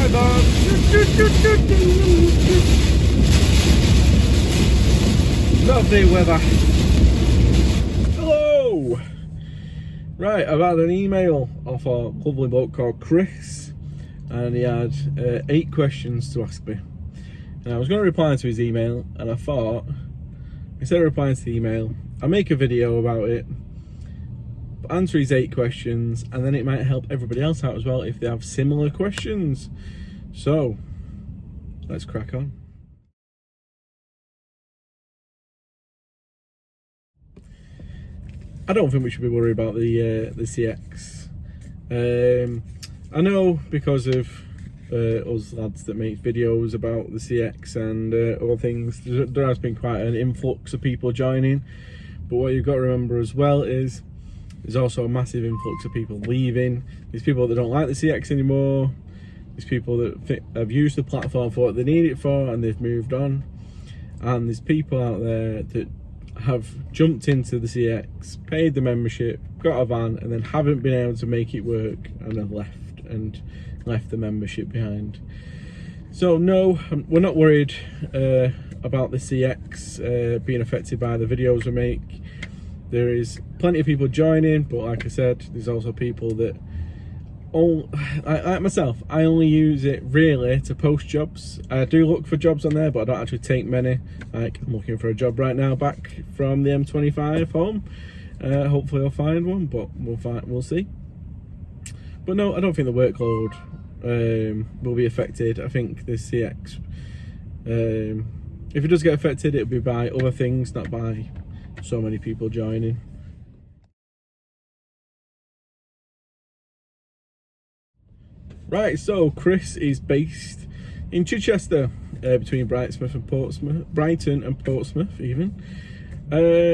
drive on. Lovely weather. Hello. Right, I've had an email off a lovely bloke called Chris, and he had 8 questions to ask me. And I was going to reply to his email, and I thought, instead of replying to the email, I'll make a video about it, answer his 8 questions, and then it might help everybody else out as well if they have similar questions. So, let's crack on. I don't think we should be worried about the CX. I know because of us lads that make videos about the CX and other things, there has been quite an influx of people joining, but what you've got to remember as well is there's also a massive influx of people leaving. There's people that don't like the CX anymore. There's people that have used the platform for what they need it for and they've moved on. And there's people out there that have jumped into the CX, paid the membership, got a van, and then haven't been able to make it work and have left the membership behind. So no, we're not worried about the CX being affected by the videos we make. There is plenty of people joining, but like I said, there's also people that like myself, I only use it really to post jobs. I do look for jobs on there, but I don't actually take many. Like, I'm looking for a job right now back from the M25 home. Hopefully I'll find one, but we'll see. But no, I don't think the workload will be affected. I think the CX, if it does get affected, it'll be by other things, not by so many people joining. Right, so Chris is based in Chichester, between Brighton and Portsmouth even.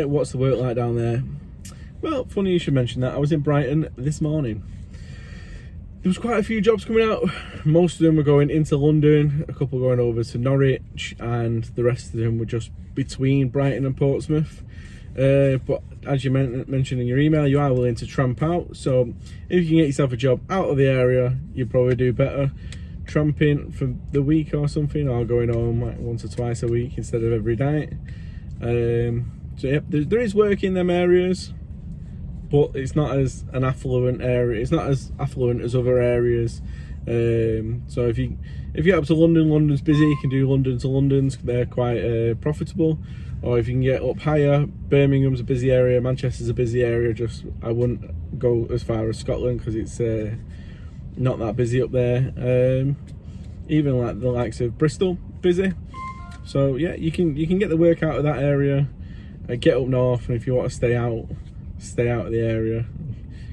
What's the work like down there? Well, funny you should mention that. I was in Brighton this morning. There was quite a few jobs coming out. Most of them were going into London, a couple going over to Norwich, and the rest of them were just between Brighton and Portsmouth. But as you mentioned in your email, you are willing to tramp out. So if you can get yourself a job out of the area, you'd probably do better tramping for the week or something, or going home like once or twice a week instead of every night. So yep, there is work in them areas, but it's not as an affluent area. It's not as affluent as other areas. So if you get up to London, London's busy. You can do London to London's. They're quite profitable. Or if you can get up higher, Birmingham's a busy area, Manchester's a busy area. Just I wouldn't go as far as Scotland because it's not that busy up there. Even like the likes of Bristol, busy. So yeah, you can get the work out of that area and get up north. And if you want to stay out of the area,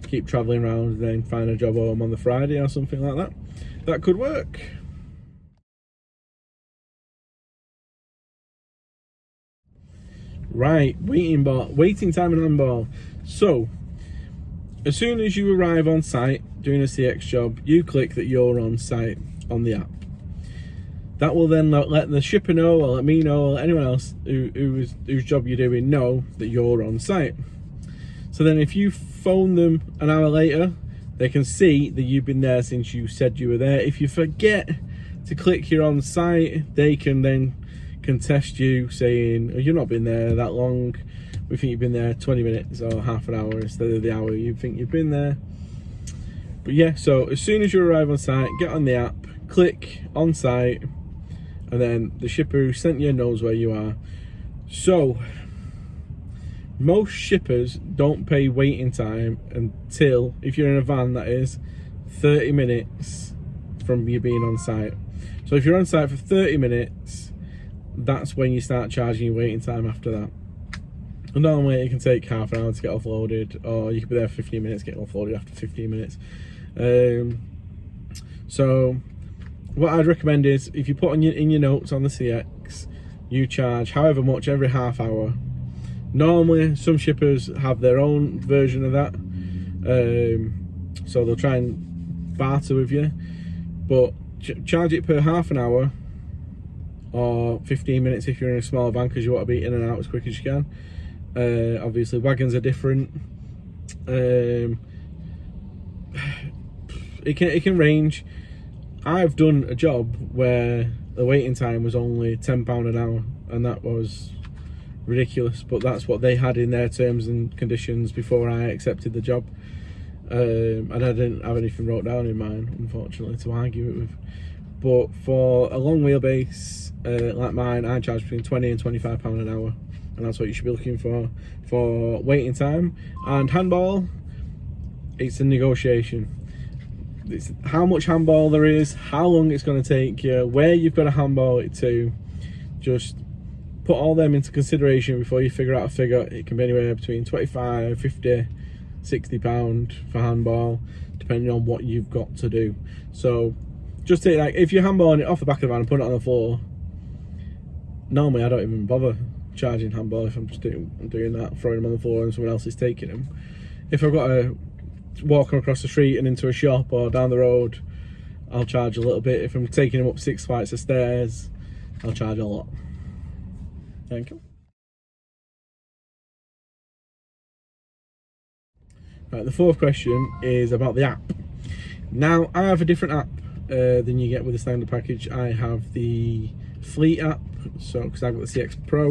keep travelling around, and then find a job home on the Friday or something like that. That could work. Right, waiting time and handball. So, as soon as you arrive on site doing a CX job, you click that you're on site on the app. That will then let the shipper know, or let me know, or anyone else whose job you're doing know that you're on site. So then if you phone them an hour later, they can see that you've been there since you said you were there. If you forget to click you're on site, they can then contest you saying, oh, you've not been there that long, we think you've been there 20 minutes or half an hour instead of the hour you think you've been there. But yeah, so as soon as you arrive on site, get on the app, click on site, and then the shipper who sent you knows where you are. So most shippers don't pay waiting time until, if you're in a van, that is 30 minutes from you being on site. So if you're on site for 30 minutes, that's when you start charging your waiting time after that. And normally it can take half an hour to get offloaded, or you could be there for 15 minutes, get offloaded after 15 minutes. So what I'd recommend is, if you put in your notes on the CX, you charge however much every half hour. Normally some shippers have their own version of that, so they'll try and barter with you, but charge it per half an hour, or 15 minutes if you're in a small van, because you want to be in and out as quick as you can. Obviously wagons are different. It can range. I've done a job where the waiting time was only £10 an hour, and that was ridiculous, but that's what they had in their terms and conditions before I accepted the job. And I didn't have anything wrote down in mine, unfortunately, to argue it with. But for a long wheelbase like mine, I charge between £20 and £25 an hour, and that's what you should be looking for waiting time. And handball, it's a negotiation. It's how much handball there is, how long it's going to take you, where you've got to handball it to. Just put all them into consideration before you figure out a figure. It can be anywhere between 25, 50, 60 pound for handball, depending on what you've got to do. So just take, like, if you're handballing it off the back of the van and put it on the floor, normally I don't even bother charging handball if I'm just doing that, throwing them on the floor and someone else is taking them. If I've got to walking across the street and into a shop or down the road, I'll charge a little bit. If I'm taking them up 6 flights of stairs, I'll charge a lot. Thank you. Right, the fourth question is about the app. Now, I have a different app than you get with the standard package. I have the Fleet app, so because I've got the CX Pro,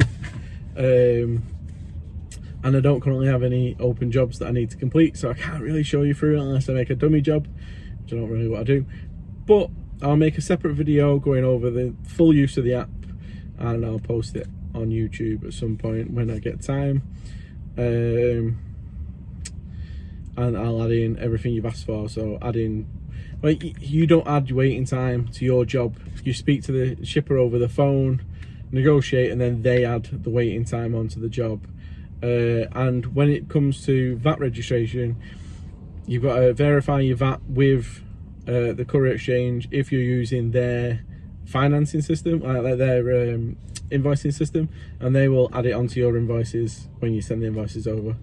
and I don't currently have any open jobs that I need to complete, so I can't really show you through it unless I make a dummy job, which I don't really want to do. But I'll make a separate video going over the full use of the app, and I'll post it on YouTube at some point when I get time. And I'll add in everything you've asked for. So add in, well, you don't add waiting time to your job. You speak to the shipper over the phone, negotiate, and then they add the waiting time onto the job. And when it comes to VAT registration, you've got to verify your VAT with the Courier Exchange if you're using their financing system, like their invoicing system, and they will add it onto your invoices when you send the invoices over.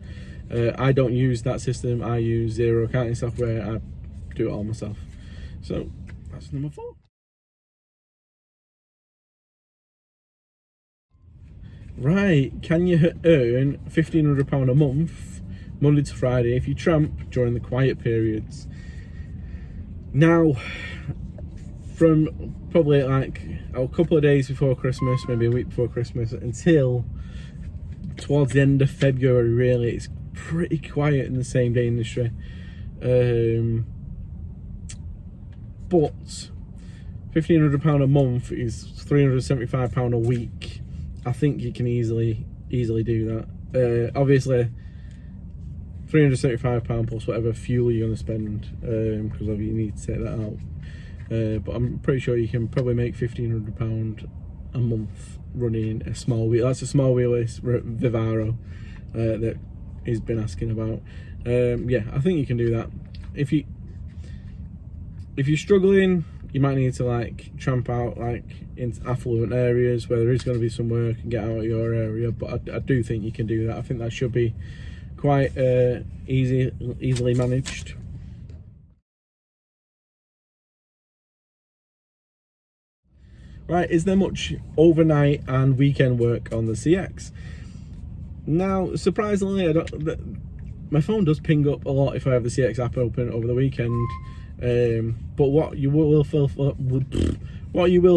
I don't use that system. I use Zero accounting software. I do it all myself. So that's number 4. Right, can you earn £1,500 a month, Monday to Friday, if you tramp during the quiet periods? Now, from probably like a couple of days before Christmas, maybe a week before Christmas, until towards the end of February, really, it's pretty quiet in the same day industry. But £1,500 a month is £375 a week. I think you can easily do that. Obviously, £375 plus whatever fuel you're going to spend, because obviously you need to take that out. But I'm pretty sure you can probably make £1,500 a month running a small wheel. That's a small wheelbase Vivaro that he's been asking about. Yeah, I think you can do that. If you're struggling, you might need to like tramp out like into affluent areas where there is going to be some work and get out of your area. But I do think you can do that. I think that should be quite easily managed. Right, is there much overnight and weekend work on the CX? Now, surprisingly, my phone does ping up a lot if I have the CX app open over the weekend. But what you will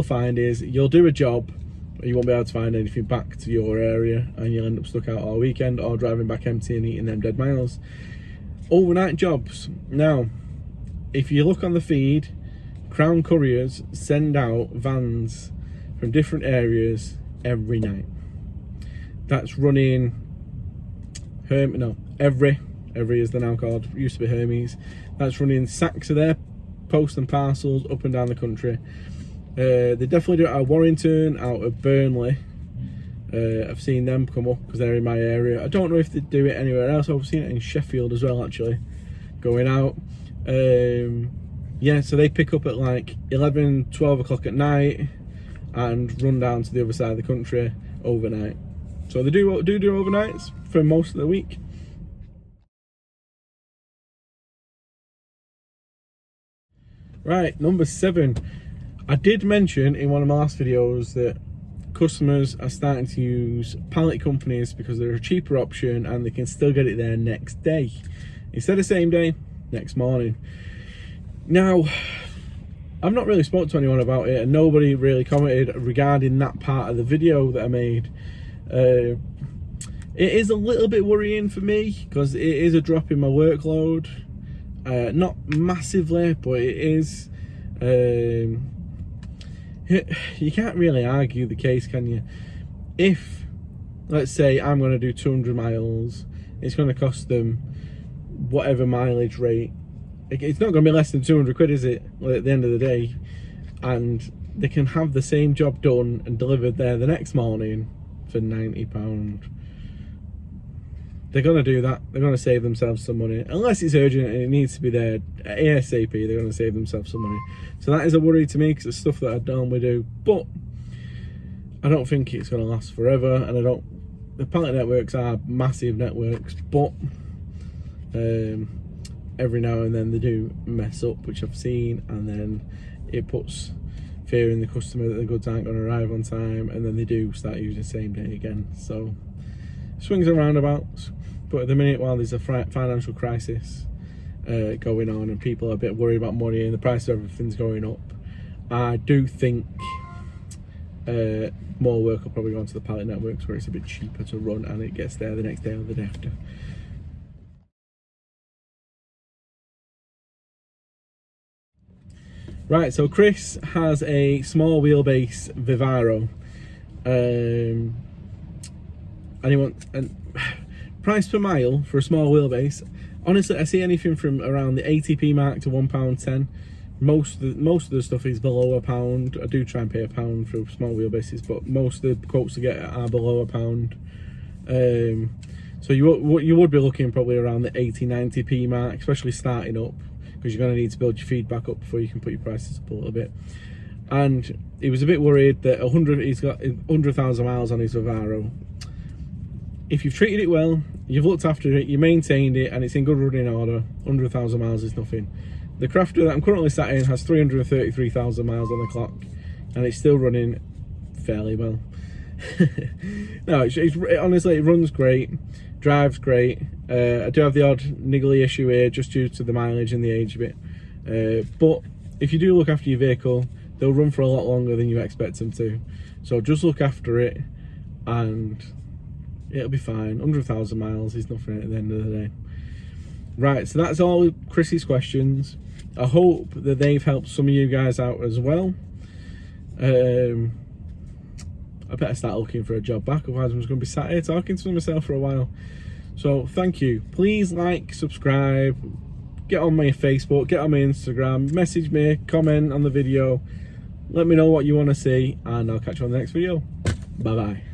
find is you'll do a job, but you won't be able to find anything back to your area, and you'll end up stuck out all weekend or driving back empty and eating them dead miles. Overnight jobs. Now, if you look on the feed, Crown Couriers send out vans from different areas every night. That's running Every is the now called, used to be Hermes. That's running sacks of their post and parcels up and down the country. They definitely do it out of Warrington, out of Burnley. I've seen them come up because they're in my area. I don't know if they do it anywhere else. I've seen it in Sheffield as well, actually, going out. Yeah, so they pick up at like 11, 12 o'clock at night and run down to the other side of the country overnight. So they do overnights for most of the week. Right, number 7. I did mention in one of my last videos that customers are starting to use pallet companies because they're a cheaper option and they can still get it there next day. Instead of same day, next morning. Now, I've not really spoke to anyone about it, and nobody really commented regarding that part of the video that I made. It is a little bit worrying for me because it is a drop in my workload. Not massively, but it is. You can't really argue the case, can you? If, let's say, I'm going to do 200 miles, it's going to cost them whatever mileage rate. It's not going to be less than 200 quid, is it, at the end of the day? And they can have the same job done and delivered there the next morning for £90. They're going to do that. They're going to save themselves some money. Unless it's urgent and it needs to be there ASAP, they're going to save themselves some money. So that is a worry to me, because it's stuff that I normally do. But I don't think it's going to last forever. And the pallet networks are massive networks, but every now and then they do mess up, which I've seen, and then it puts fear in the customer that the goods aren't going to arrive on time, and then they do start using the same day again. So swings and roundabouts. But at the minute, while there's a financial crisis going on and people are a bit worried about money and the price of everything's going up, I do think more work will probably go onto the pallet networks, where it's a bit cheaper to run and it gets there the next day or the day after. Right, so Chris has a small wheelbase Vivaro, and price per mile for a small wheelbase. Honestly, I see anything from around the 80p mark to £1.10. Most of the stuff is below £1. I do try and pay £1 for small wheelbases, but most of the quotes I get are below £1. So you would be looking probably around the 80-90p mark, especially starting up, because you're going to need to build your feedback up before you can put your prices up a little bit. And he was a bit worried that he's got 100,000 miles on his Vivaro. If you've treated it well, you've looked after it, you maintained it, and it's in good running order, 100,000 miles is nothing. The Crafter that I'm currently sat in has 333,000 miles on the clock, and it's still running fairly well. No, honestly, it runs great, drives great. I do have the odd niggly issue here just due to the mileage and the age of it. But if you do look after your vehicle, they'll run for a lot longer than you expect them to. So just look after it and it'll be fine. 100,000 miles is nothing at the end of the day. Right, so that's all Chrissy's questions. I hope that they've helped some of you guys out as well. I better start looking for a job back, otherwise I'm just going to be sat here talking to myself for a while. So thank you. Please like, subscribe, get on my Facebook, get on my Instagram, message me, comment on the video, let me know what you want to see, and I'll catch you on the next video. Bye bye.